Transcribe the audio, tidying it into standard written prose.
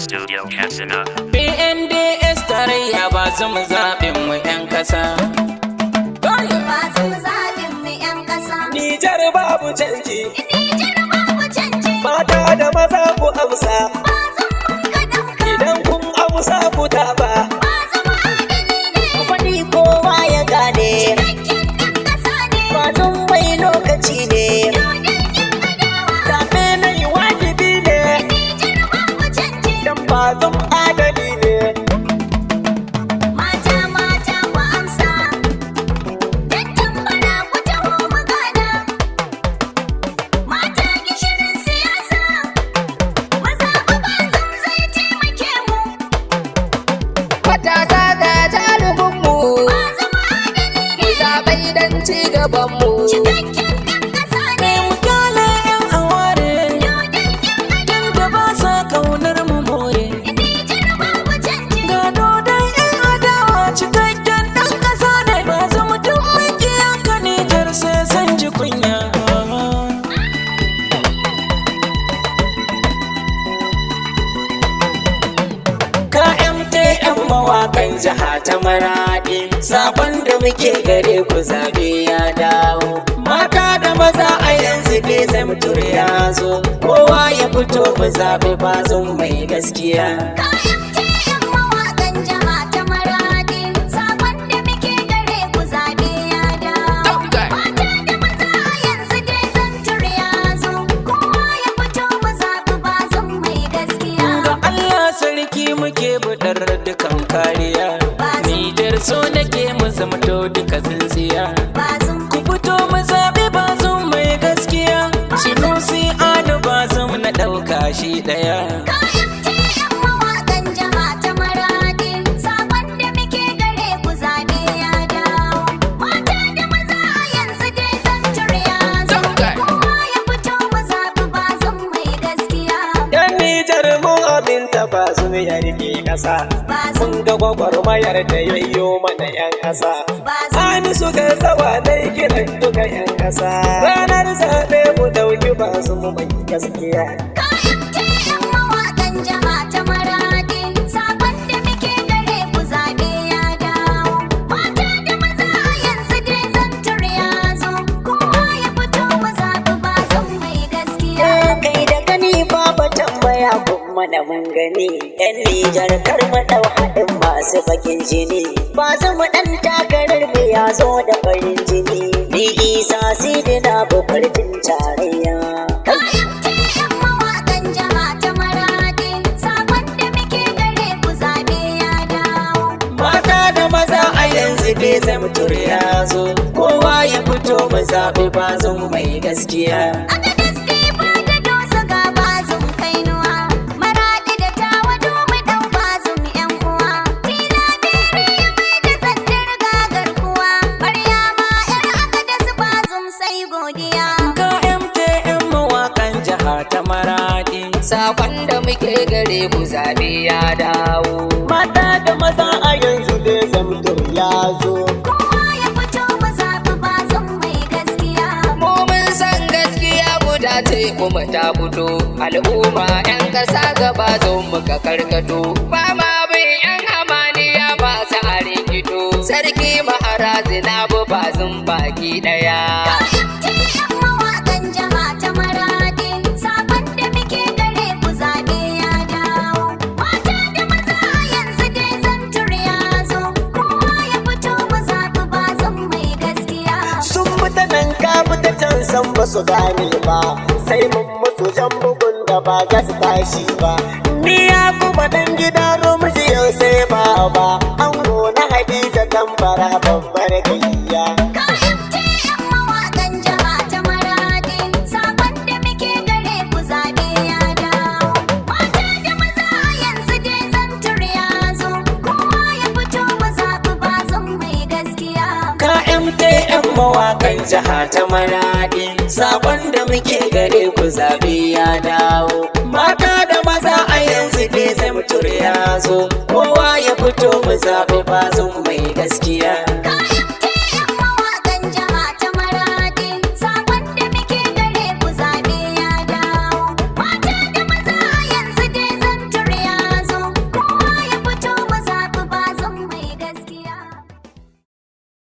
Studio Katsina. PNDS tarayya ba su mu zaɓin mu 'yan ƙasa. Ba su mu zaɓin mu 'yan ƙasa. Nijar babu canji. Nijar babu canji. Mata da maza ku amsa. Ba zan mun ka ɗauka. Idan kun amsa ku taɓa. Ba zama adali ne. Faɗi kowa ya gane. Cikakken ɗan ƙasa ne. Fatan mai lokaci ne. Dodon ƴan adawa. Zaɓe na yi wajibi ne. Nijar babu canji. Dan fatan adali ne. Mata mata ku amsa. Dattin bara ku taho mu gana. Mata gishirin siyasa. Maza ku ba zan zai taimake mu. Matasa ga jaruminmu, Ba zama adali mu ne. zaɓai don ci gabanmu. Cikakken ɗan ƙasa ne. Mu kyale 'yan aware. Dodon ƴan adawa. Da ba sa kaunar mu more. Nijar babu canji. Ga dodon 'yan adawa cikakken ɗan ƙasa ne. Ba za mutum mai kiyanka Nijar sai san ji kunya. Ka MTN mawaƙan jiha ta Maraɗi, sabon da muke gare ku zaɓe ya dawo. Mata da maza a yanzu bai zama ya zo, kowa ya fito mu zaɓi bazon mai gaskiya. Kayan TM mawaƙan jiha ta Maraɗi, sabon da muke gare ku zaɓe ya dawo. Mata da maza a yanzu dai zantur ya zo, kowa ya fito mu zaɓi bazon mai gaskiya. Ga Allah sarki muke buɗar dukan kariya. Nijar so nake mu zamto duka tsintsiya. Bazum Ku fito mu zaɓi bazon mai gaskiya. Sinusi Ado bazon na ɗauka shi ɗaya. kayan TM mawaƙan jiha ta Maraɗi, sabon da muke gare ku zaɓe ya dawo. Mata da maza a yanzu dai zantur ya zo, kowa ya fito mu zaɓi bazon mai gaskiya. Yan Nijar mun aminta bazon ya rike ƙasa. Bazum Mun ga gwagwarmayar da yayyo mana 'yan ƙasa. bazum Sani suka tsawa dai kiran duka 'yan ƙasa. Ranar zaɓe mu ɗauki bazon mai gaskiya. kayan TM mawaƙan jiha ta Maraɗi, sabon da muke gare ku zaɓe ya dawo. Mata da maza a yanzu dai zantur ya zo, kowa ya fito mu zaɓi bazon mai gaskiya. Kai da gani babu tambaya kuma da mun gani. Yan Nijar kar mu dau haɗin masu bakin jini. Ba za mu ɗan takarar mu ya zo da farin jini. Ni Isa Sidi na bukartin tarayya. Kayan TM mawaƙan jiha ta Maraɗi, sabon da muke gare ku zaɓe ya dawo. Mata da maza a yanzu bai zama ya zo, kowa ya fito mu zaɓi bazon mai gaskiya. Aka daske da dosa ga bazum kainuwa, Maraɗi da tawa domin ɗau bazum 'yan uwa. Tila bere ya mai da sandar gagarkuwa, Maryama 'yar aka da su bazum sai godiya. Ga MTN mawaƙan jiha ta Maraɗi. Sakon da muke gare ku zaɓe ya dawo. Mata da maza a yanzu bai zama ya zo. Kowa ya fito mu zaɓi bazum mai gaskiya. Mu mun san gaskiya guda ce kuma ta fito. Al'umma 'yan ƙasa gaba zo muka karkato. Ba ma bin 'yan hamaniya masu a rikito. Sarki maharazi na bu bazin baki ɗaya. Kayan TM mawaƙan jiha ta Maraɗi, sabon da muke gare ku zaɓe ya dawo. Mata da maza a yanzu dai zantur ya zo, kowa ya fito mu zaɓi bazon mai gaskiya. Sun fita nan ka fita can san ba su gane ba, sai mun mutu jan bugun da ba za su tashi ba. Ni ya kuma dan gida rumji yau sai ba, ango na Hadiza tambara babbar gayya. Kayan TM mawaƙan jiha ta Maraɗi, sabon da muke gare ku zaɓe ya dawo. Mata da maza a yanzu dai zantur ya zo, kowa ya fito mu zaɓi bazon mai gaskiya. Ka MTN mawaƙan jiha ta Maraɗi, sabon da muke gare ku zaɓe ya dawo. Mata da maza a yanzu bai zama ya zo, kowa ya fito mu zaɓi bazon mai gaskiya.